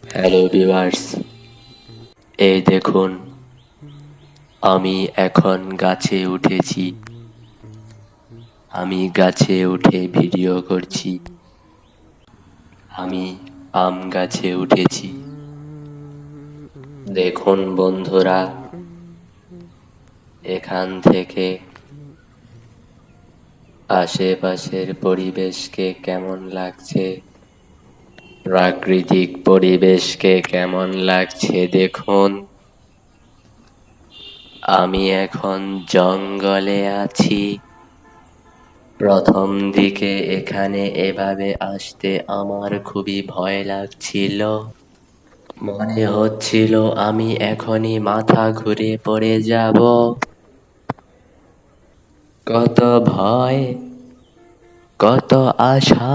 Hello viewers, এই দেখুন আমি এখন গাছে উঠেছি। আমি গাছে উঠে ভিডিও করছি। আমি আম গাছে উঠেছি। দেখুন বন্ধুরা, এখান থেকে আশেপাশের পরিবেশকে কেমন লাগছে, প্রাকৃতিক পরিবেশকে কেমন লাগছে দেখুন। আমি এখন জঙ্গলে আছি। প্রথম দিকে এখানে এভাবে আসতে আমার খুবই ভয় লাগছিল। মনে হচ্ছিল আমি এখনই মাথা ঘুরে পড়ে যাব। কত ভয়, কত আশা,